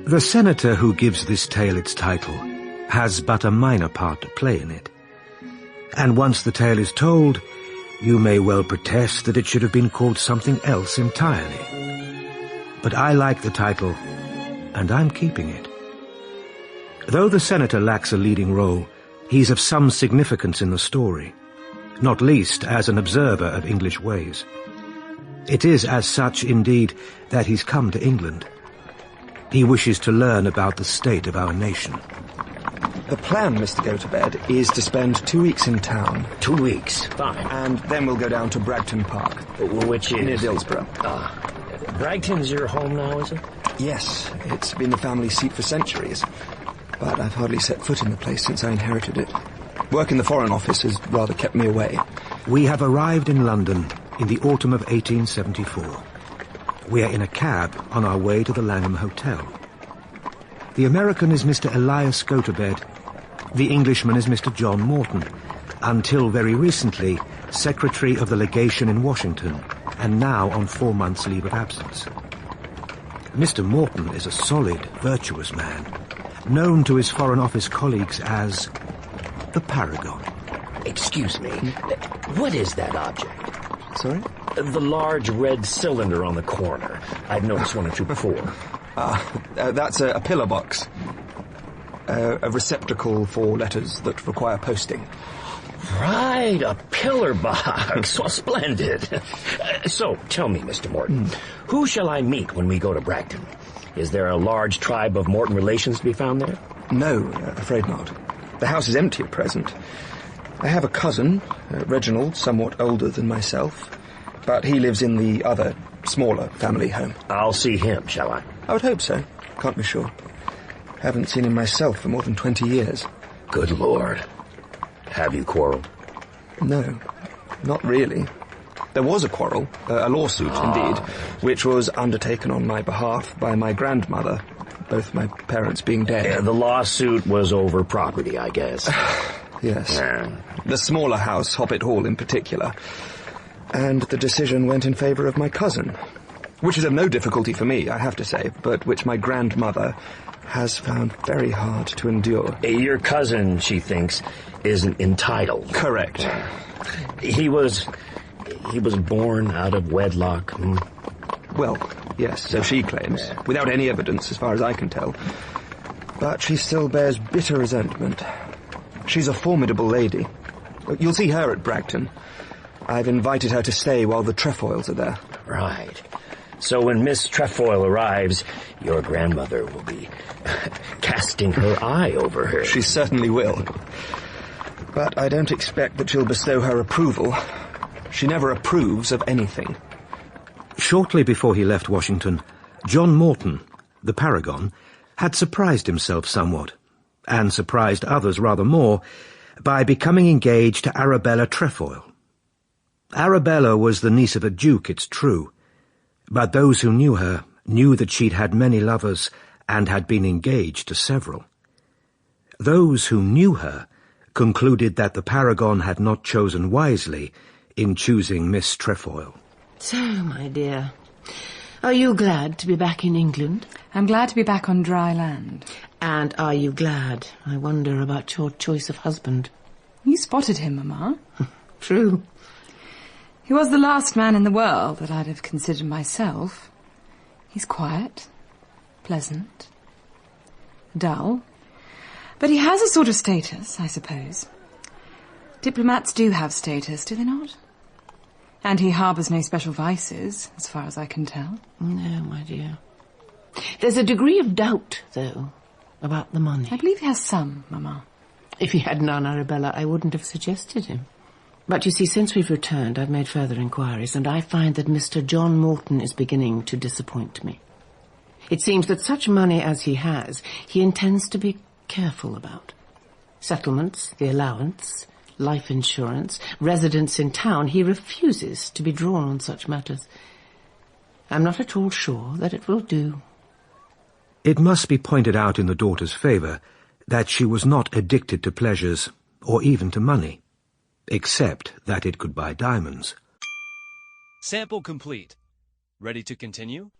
The senator who gives this tale its title has but a minor part to play in it. And once the tale is told, you may well protest that it should have been called something else entirely. But I like the title, and I'm keeping it. Though the senator lacks a leading role, he's of some significance in the story, not least as an observer of English ways. It is as such, indeed, that he's come to England. He wishes to learn about the state of our nation. The plan, Mr. Go-to-Bed, is to spend 2 weeks in town. 2 weeks? Fine. And then we'll go down to Bragton Park. Which is? Near Dillsborough. Bragton's your home now, is it? Yes, it's been the family seat for centuries. But I've hardly set foot in the place since I inherited it. Work in the Foreign Office has rather kept me away. We have arrived in London in the autumn of 1874. We are in a cab on our way to the Langham Hotel. The American is Mr. Elias Go-to-Bed. The Englishman is Mr. John Morton, until very recently Secretary of the Legation in Washington, and now on 4 months' leave of absence. Mr. Morton is a solid, virtuous man, known to his Foreign Office colleagues as the Paragon. Excuse me, what is that object? Sorry? The large red cylinder on the corner. I've noticed one or two before. That's a pillar box. A receptacle for letters that require posting. Right, a pillar box. Well, splendid. So, tell me, Mr. Morton, who shall I meet when we go to Bragton? Is there a large tribe of Morton relations to be found there? No, afraid not. The house is empty at present. I have a cousin, Reginald, somewhat older than myself, but he lives in the other, smaller family home. I'll see him, shall I? I would hope so. Can't be sure. Haven't seen him myself for more than 20 years. Good Lord. Have you quarreled? No, not really. There was a quarrel, a lawsuit, indeed, which was undertaken on my behalf by my grandmother, both my parents being dead. The lawsuit was over property, I guess. Yes. The smaller house, Hoppet Hall in particular. And the decision went in favour of my cousin, which is of no difficulty for me, I have to say, but which my grandmother has found very hard to endure. Your cousin, she thinks, isn't entitled. Correct. He was born out of wedlock. Well, yes, so she claims, without any evidence as far as I can tell. But she still bears bitter resentment. She's a formidable lady. You'll see her at Bragton. I've invited her to stay while the Trefoils are there. Right. So when Miss Trefoil arrives, your grandmother will be casting her eye over her. She certainly will. But I don't expect that she'll bestow her approval. She never approves of anything. Shortly before he left Washington, John Morton, the Paragon, had surprised himself somewhat, and surprised others rather more, by becoming engaged to Arabella Trefoil. Arabella was the niece of a duke, it's true, but those who knew her knew that she'd had many lovers and had been engaged to several. Those who knew her concluded that the Paragon had not chosen wisely in choosing Miss Trefoil. So, my dear, are you glad to be back in England? I'm glad to be back on dry land. And are you glad, I wonder, about your choice of husband? You spotted him, Mamma. True. He was the last man in the world that I'd have considered myself. He's quiet, pleasant, dull, but he has a sort of status, I suppose. Diplomats do have status, do they not? And he harbours no special vices, as far as I can tell. No, my dear. There's a degree of doubt, though, about the money. I believe he has some, Mamma. If he had none, Arabella, I wouldn't have suggested him. But you see, since we've returned, I've made further inquiries, and I find that Mr. John Morton is beginning to disappoint me. It seems that such money as he has, he intends to be careful about. Settlements, the allowance, life insurance, residence in town, he refuses to be drawn on such matters. I'm not at all sure that it will do. It must be pointed out in the daughter's favour that she was not addicted to pleasures, or even to money, except that it could buy diamonds. Sample complete. Ready to continue?